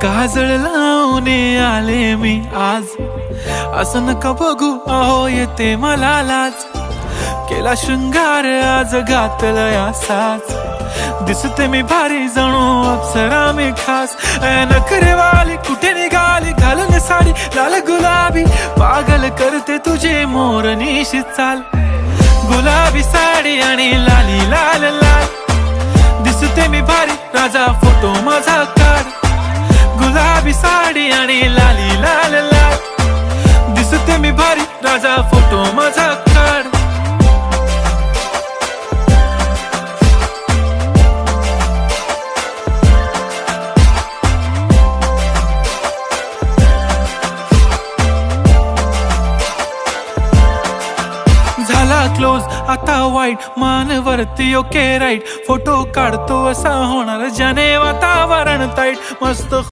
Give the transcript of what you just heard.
काजळ लावून आले मी आज, असं नका बघू अहो येते मला लाज. केला शृंगार आज घातला साज, दिसते मी भारी जणू अप्सरा मी खास. नखरेवाली कुठे निघाली घालून साडी लाल गुलाबी, पागल करते तुझे मोरनीशी चाल. गुलाबी साडी आणि लाली लाल लाल, दिसते मी भारी राजा फोटो माझा काढ. गुलाबी साडी आणि लाली लाल लाल, दिसते मी भारी राजा फोटो माझा काढ. झाला क्लोज आता वाईट, मान वरती ओके राईट. फोटो काढतो असा होणार ज्याने वातावरण ताईट. मस्त